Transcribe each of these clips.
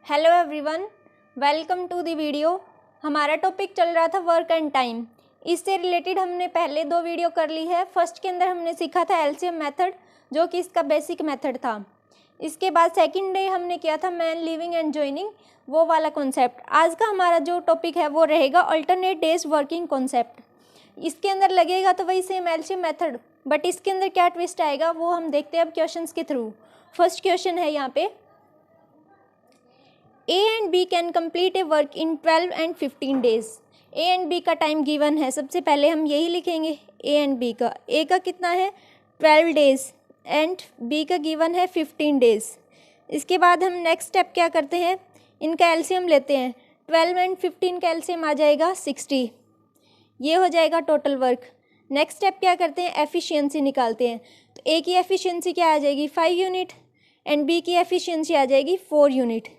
Hello everyone, welcome to the video. हमारा topic चल रहा था वर्क एंड टाइम। इससे रिलेटेड हमने पहले 2 वीडियो कर ली है। फर्स्ट के अंदर हमने सीखा था एलसीएम मेथड, जो कि इसका बेसिक मेथड था। इसके बाद सेकंड डे हमने किया था मैन लिविंग एंड जॉइनिंग, वो वाला कॉन्सेप्ट। आज का हमारा जो टॉपिक है वो रहेगा अल्टरनेट डेज वर्किंग कॉन्सेप्ट। इसके अंदर लगेगा तो वही सेम एलसीएम मेथड, बट इसके अंदर क्या ट्विस्ट आएगा वो हम देखते हैं अब क्वेश्चंस के थ्रू। फर्स्ट क्वेश्चन है यहाँ पे, A and B can complete a work in 12 and 15 days। A and B का टाइम गिवन है। सबसे पहले हम यही लिखेंगे A and B का। A का कितना है 12 डेज एंड B का गिवन है 15 डेज। इसके बाद हम नेक्स्ट स्टेप क्या करते हैं, इनका एलसीएम लेते हैं। 12 एंड 15 का एलसीएम आ जाएगा 60, ये हो जाएगा टोटल वर्क। नेक्स्ट स्टेप क्या करते हैं, एफिशिएंसी निकालते हैं। तो A की एफिशिएंसी क्या आ जाएगी 5 यूनिट एंड B की एफिशिएंसी आ जाएगी 4 यूनिट।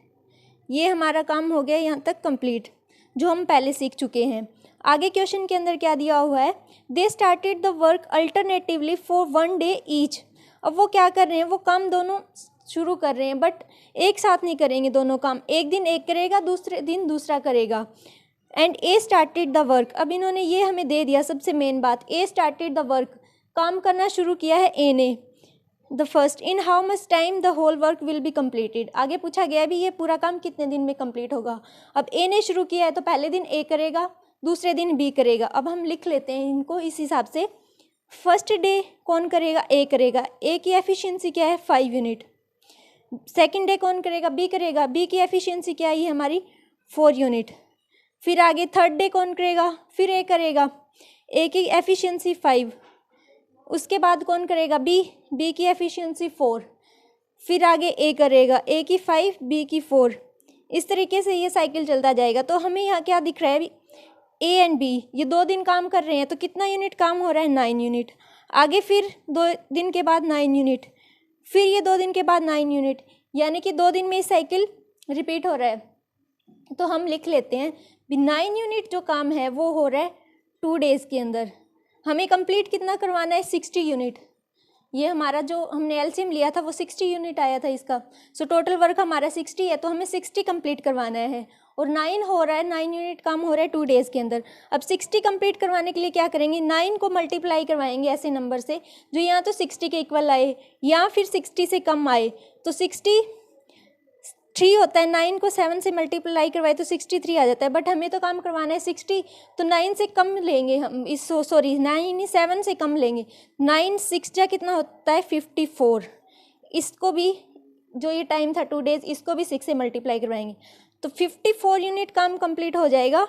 ये हमारा काम हो गया यहाँ तक कंप्लीट, जो हम पहले सीख चुके हैं। आगे क्वेश्चन के अंदर क्या दिया हुआ है, they started the work alternatively for 1 day each. अब वो क्या कर रहे हैं, वो काम दोनों शुरू कर रहे हैं, बट एक साथ नहीं करेंगे दोनों काम। एक दिन एक करेगा, दूसरे दिन दूसरा करेगा। And A started the work. अब इन्होंने ये हमें दे दिया, सबसे मेन बात, ए स्टार्टेड द वर्क, काम करना शुरू किया है ए ने। The first in how much time the whole work will be completed. आगे पूछा गया भी ये पूरा काम कितने दिन में कंप्लीट होगा। अब ए ने शुरू किया है तो पहले दिन ए करेगा, दूसरे दिन बी करेगा। अब हम लिख लेते हैं इनको इस हिसाब से। फर्स्ट डे कौन करेगा, ए करेगा। ए की एफिशिएंसी क्या है 5 यूनिट। सेकंड डे कौन करेगा, बी करेगा। बी की एफिशिएंसी क्या है हमारी 4 यूनिट। फिर आगे थर्ड डे कौन करेगा, फिर ए करेगा। ए की एफिशिएंसी 5। उसके बाद कौन करेगा, बी की एफिशिएंसी 4। फिर आगे ए करेगा, ए की 5, बी की 4। इस तरीके से ये साइकिल चलता जाएगा। तो हमें यहाँ क्या दिख रहा है, ए एंड बी ये 2 दिन काम कर रहे हैं, तो कितना यूनिट काम हो रहा है 9 यूनिट। आगे फिर 2 दिन के बाद 9 यूनिट, फिर ये 2 दिन के बाद 9 यूनिट, यानी कि 2 दिन में ये साइकिल रिपीट हो रहा है। तो हम लिख लेते हैं 9 यूनिट जो काम है वो हो रहा है 2 डेज़ के अंदर। हमें कंप्लीट कितना करवाना है 60 यूनिट। ये हमारा जो हमने एलसीएम लिया था वो 60 यूनिट आया था इसका। सो टोटल वर्क हमारा 60 है, तो हमें 60 कंप्लीट करवाना है। और 9 हो रहा है, 9 यूनिट काम हो रहा है 2 डेज़ के अंदर। अब 60 कंप्लीट करवाने के लिए क्या करेंगे, 9 को मल्टीप्लाई करवाएंगे ऐसे नंबर से जो यहाँ तो 60 के इक्वल आए या फिर 60 से कम आए। तो 63 होता है, 9 को 7 से मल्टीप्लाई करवाए तो 63 आ जाता है। बट हमें तो काम करवाना है 60, तो 9 से कम लेंगे हम। 9 7 से कम लेंगे। 9 6 जा कितना होता है 54। इसको भी जो ये टाइम था 2 डेज़, इसको भी 6 से मल्टीप्लाई करवाएंगे तो 54 यूनिट काम कंप्लीट हो जाएगा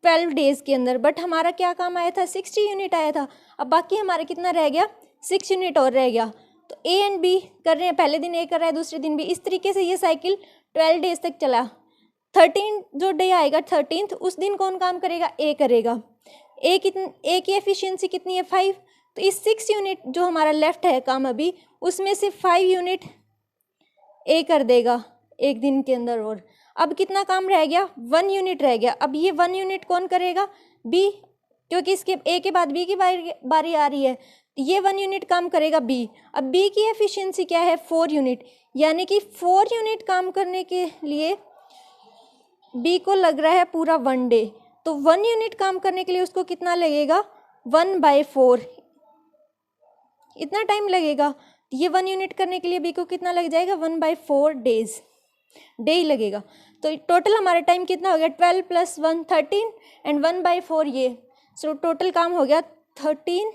12 डेज़ के अंदर। बट हमारा क्या काम आया था 60 यूनिट आया था। अब बाकी हमारा कितना रह गया 6 यूनिट और रह गया। तो ए एंड बी कर रहे हैं, पहले दिन ए कर रहा है, दूसरे दिन बी। इस तरीके से ये साइकिल 12 डेज तक चला। 13 जो डे आएगा 13th, उस दिन कौन काम करेगा, ए करेगा। ए की एफिशिएंसी कितनी है 5। तो इस 6 यूनिट जो हमारा लेफ्ट है काम अभी, उसमें से 5 यूनिट ए कर देगा एक दिन के अंदर। और अब कितना काम रह गया 1 यूनिट रह गया। अब ये 1 यूनिट कौन करेगा, बी, क्योंकि इसके ए के बाद बी की बारी आ रही है। ये 1 यूनिट काम करेगा बी। अब बी की एफिशिएंसी क्या है 4 यूनिट, यानी कि 4 यूनिट काम करने के लिए बी को लग रहा है पूरा 1 डे। तो 1 यूनिट काम करने के लिए उसको कितना लगेगा 1/4, इतना टाइम लगेगा। ये 1 यूनिट करने के लिए बी को कितना लग जाएगा 1/4 डेज, डे ही लगेगा। तो टोटल हमारा टाइम कितना हो गया 12 + 1 13 एंड 1/4 ये। सो टोटल काम हो गया 13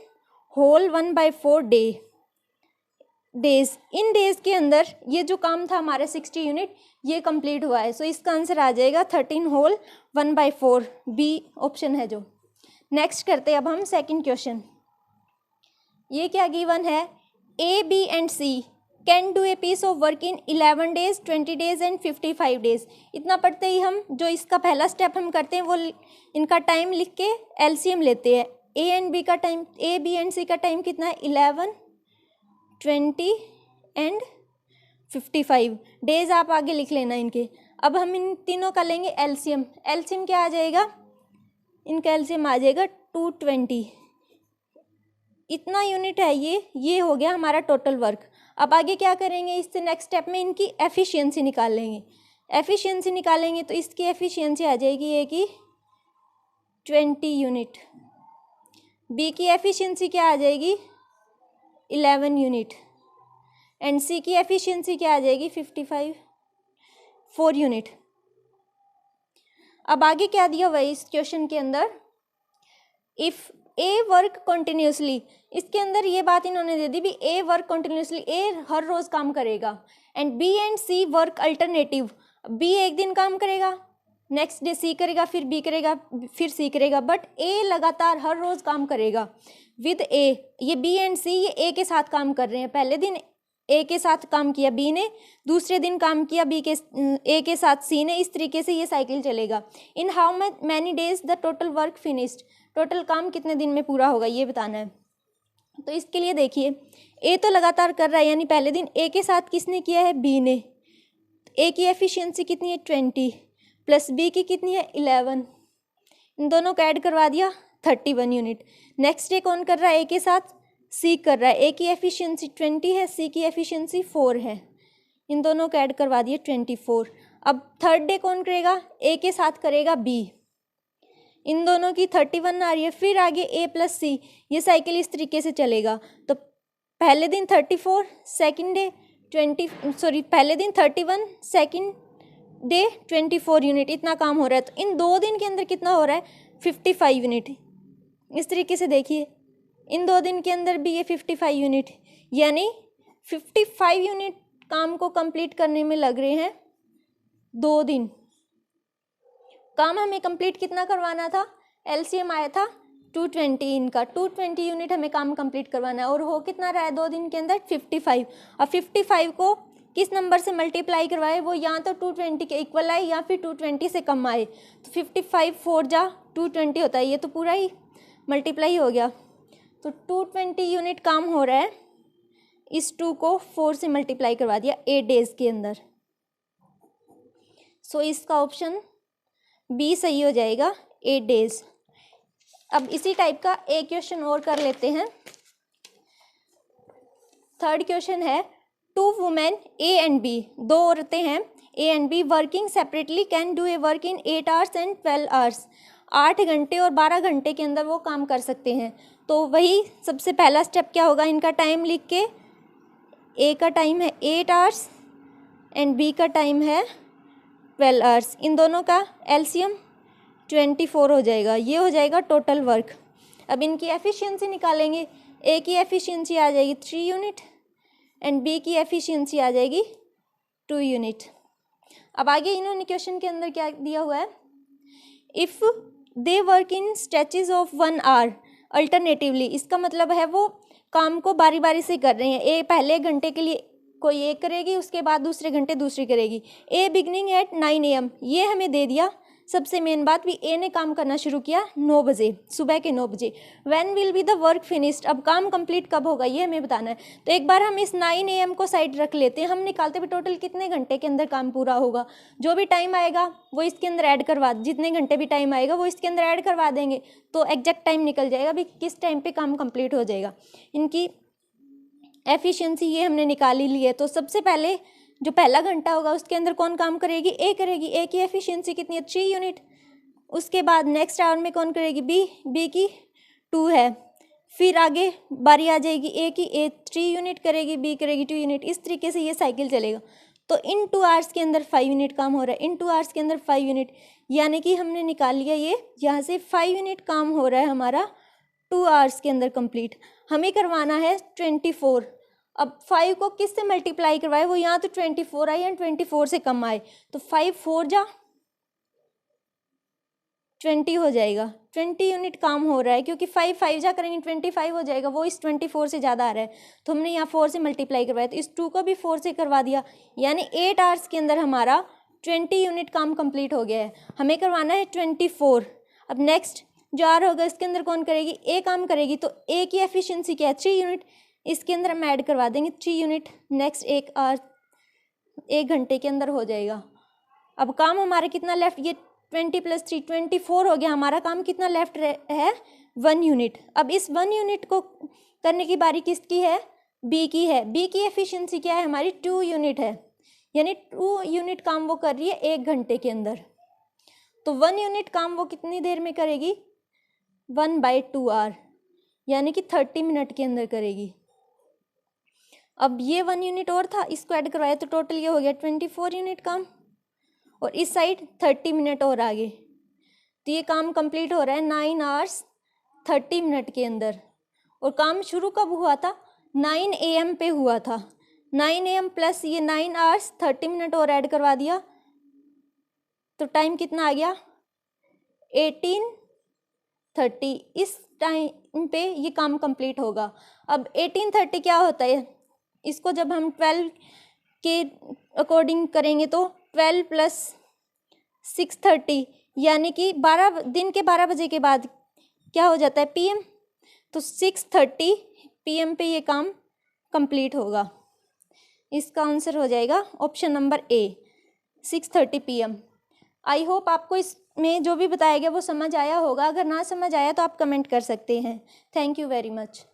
होल 1/4 डेज। इन डेज के अंदर ये जो काम था हमारे 60 यूनिट ये कंप्लीट हुआ है। सो इसका आंसर आ जाएगा 13 होल 1/4, बी ऑप्शन है जो। नेक्स्ट करते हैं अब हम सेकंड क्वेश्चन। ये क्या गिवन है, A B and C can do a piece of work in 11 days 20 days and 55 days. इतना पढ़ते ही हम जो इसका पहला स्टेप हम करते हैं वो इनका टाइम लिख के एलसीएम लेते हैं। ए एंड बी का टाइम, ए बी एंड सी का टाइम कितना है 11 20 एंड 55 डेज। आप आगे लिख लेना इनके। अब हम इन तीनों का लेंगे एलसीएम। एलसीएम क्या आ जाएगा, इनका एलसीएम आ जाएगा 220। इतना यूनिट है ये हो गया हमारा टोटल वर्क। अब आगे क्या करेंगे, इससे नेक्स्ट स्टेप में इनकी एफिशिएंसी निकाल लेंगे। एफिशिएंसी निकालेंगे तो इसकी एफिशिएंसी आ जाएगी ए की 20 यूनिट, बी की एफिशिएंसी क्या आ जाएगी 11 यूनिट, एंड सी की एफिशिएंसी क्या आ जाएगी 4 यूनिट। अब आगे क्या दिया हुआ है इस क्वेश्चन के अंदर, इफ़ ए वर्क कंटिन्यूसली, इसके अंदर ये बात इन्होंने दे दी भी ए वर्क कंटिन्यूसली, ए हर रोज काम करेगा, and B and C work alternative, B एक दिन काम करेगा, नेक्स्ट डे सी करेगा, फिर बी करेगा, फिर सी करेगा, बट ए लगातार हर रोज काम करेगा विद ए। ये बी एंड सी ये ए के साथ काम कर रहे हैं, पहले दिन ए के साथ काम किया बी ने, दूसरे दिन काम किया बी के ए के साथ सी ने, इस तरीके से ये साइकिल चलेगा। In how many days the total work finished, total काम कितने दिन में पूरा होगा ये बताना है। तो इसके लिए देखिए ए तो लगातार कर रहा है, यानी पहले दिन ए के साथ किसने किया है बी ने, ए की एफिशिएंसी कितनी है 20 प्लस बी की कितनी है 11, इन दोनों को ऐड करवा दिया 31 यूनिट। नेक्स्ट डे कौन कर रहा है ए के साथ, सी कर रहा है, ए की एफिशिएंसी 20 है, सी की एफिशिएंसी 4 है, इन दोनों को ऐड करवा दिए 24। अब थर्ड डे कौन करेगा, ए के साथ करेगा बी, इन दोनों की 31 आ रही है, फिर आगे ए प्लस सी, ये साइकिल इस तरीके से चलेगा। तो पहले दिन 34, सेकंड डे पहले दिन 31, सेकंड डे 24 यूनिट, इतना काम हो रहा है। तो इन 2 दिन के अंदर कितना हो रहा है 55 यूनिट, इस तरीके से देखिए इन 2 दिन के अंदर भी ये 55 यूनिट, यानी 55 यूनिट काम को कंप्लीट करने में लग रहे हैं 2 दिन। काम हमें कंप्लीट कितना करवाना था, एलसीएम आया था 220, इनका 220 यूनिट हमें काम कंप्लीट करवाना है, और हो कितना रहा है 2 दिन के अंदर 55। और 55 को किस नंबर से मल्टीप्लाई करवाए, वो या तो 220 के इक्वल आए या फिर 220 से कम आए। तो 55 4 जा 220 होता है, ये तो पूरा ही मल्टीप्लाई हो गया। तो 220 यूनिट काम हो रहा है, इस 2 को 4 से मल्टीप्लाई करवा दिया 8 डेज के अंदर। सो इसका ऑप्शन बी सही हो जाएगा 8 डेज। अब इसी टाइप का एक क्वेश्चन और कर लेते हैं। थर्ड क्वेश्चन है, 2 वुमेन ए एंड बी, 2 औरतें हैं A and B, working separately can do a work in 8 hours and 12 hours, 8 घंटे और 12 घंटे के अंदर वो काम कर सकते हैं। तो वही सबसे पहला स्टेप क्या होगा, इनका टाइम लिख के, ए का टाइम है 8 आवर्स एंड बी का टाइम है 12 आवर्स, इन दोनों का एलसीएम 24 हो जाएगा, ये हो जाएगा टोटल वर्क। अब इनकी एफिशिएंसी निकालेंगे, ए की एफिशिएंसी आ जाएगी 3 यूनिट एंड बी की एफिशिएंसी आ जाएगी 2 यूनिट। अब आगे इन्होंने क्वेश्चन के अंदर क्या दिया हुआ है, if they work in stretches of 1 hour alternatively, इसका मतलब है वो काम को बारी बारी से कर रहे हैं। ए पहले घंटे के लिए कोई एक करेगी, उसके बाद दूसरे घंटे दूसरी करेगी। ए बिगनिंग एट 9 AM, ये हमें दे दिया। सबसे मेन बात भी ए ने काम करना शुरू किया 9 बजे, सुबह के 9 बजे। When will be the work finished, अब काम कंप्लीट कब होगा ये हमें बताना है। तो एक बार हम इस 9 AM को साइड रख लेते हैं, हम निकालते भी टोटल कितने घंटे के अंदर काम पूरा होगा। जो भी टाइम आएगा वो इसके अंदर ऐड करवा, जितने घंटे भी टाइम आएगा वो इसके अंदर ऐड करवा देंगे, तो एग्जैक्ट टाइम निकल जाएगा भी किस टाइम पे काम कंप्लीट हो जाएगा। इनकी एफिशिएंसी ये हमने निकाल ही ली है। तो सबसे पहले जो पहला घंटा होगा उसके अंदर कौन काम करेगी, ए करेगी, ए की एफिशिएंसी कितनी है 3 यूनिट। उसके बाद नेक्स्ट आवर में कौन करेगी, बी, बी की 2 है। फिर आगे बारी आ जाएगी ए की, ए 3 यूनिट करेगी, बी करेगी 2 यूनिट, इस तरीके से ये साइकिल चलेगा। तो इन 2 आवर्स के अंदर 5 यूनिट काम हो रहा है, इन 2 आवर्स के अंदर 5 यूनिट, यानी कि हमने निकाल लिया ये यहाँ से 5 यूनिट काम हो रहा है हमारा 2 आवर्स के अंदर कंप्लीट। हमें करवाना है 24। अब 5 को किस से मल्टीप्लाई करवाए, वो यहाँ तो 24 आए या 24 से कम आए, तो 5 4 जा 20 हो जाएगा। 20 यूनिट काम हो रहा है, क्योंकि 5 5 जा करेंगे 25 हो जाएगा, वो इस 24 से ज़्यादा आ रहा है, तो हमने यहाँ 4 से मल्टीप्लाई करवाया, तो इस 2 को भी 4 से करवा दिया, यानी 8 आवर्स के अंदर हमारा 20 यूनिट काम कंप्लीट हो गया है। हमें करवाना है 24। अब नेक्स्ट जो आर होगा इसके अंदर कौन करेगी, ए काम करेगी, तो ए की एफिशिएंसी क्या है 3 यूनिट, इसके अंदर हम ऐड करवा देंगे 3 यूनिट। नेक्स्ट 1 घंटे के अंदर हो जाएगा। अब काम हमारा कितना लेफ्ट, ये 20 + 3 24 हो गया, हमारा काम कितना लेफ्ट है 1 यूनिट। अब इस 1 यूनिट को करने की बारी किसकी है, बी की है। बी की एफिशिएंसी क्या है हमारी 2 यूनिट है, यानी 2 यूनिट काम वो कर रही है 1 घंटे के अंदर। तो 1 यूनिट काम वो कितनी देर में करेगी, 1/2 आवर, यानी कि 30 मिनट के अंदर करेगी। अब ये 1 यूनिट और था, इसको ऐड करवाया तो टोटल ये हो गया 24 यूनिट काम, और इस साइड 30 मिनट और आगे, तो ये काम कंप्लीट हो रहा है 9 आवर्स 30 मिनट के अंदर। और काम शुरू कब हुआ था, 9 AM पे हुआ था। 9 AM प्लस ये 9 आवर्स 30 मिनट और ऐड करवा दिया, तो टाइम कितना आ गया 18:30। इस टाइम पे ये काम कंप्लीट होगा। अब 18:30 क्या होता है, इसको जब हम 12 के अकॉर्डिंग करेंगे तो 12 प्लस 6:30, यानी कि 12 दिन के 12 बजे के बाद क्या हो जाता है PM, तो 6:30 PM पे ये काम कंप्लीट होगा। इसका आंसर हो जाएगा option number A, 6:30 PM। I hope आपको इसमें जो भी बताया गया वो समझ आया होगा। अगर ना समझ आया तो आप कमेंट कर सकते हैं। Thank you very much.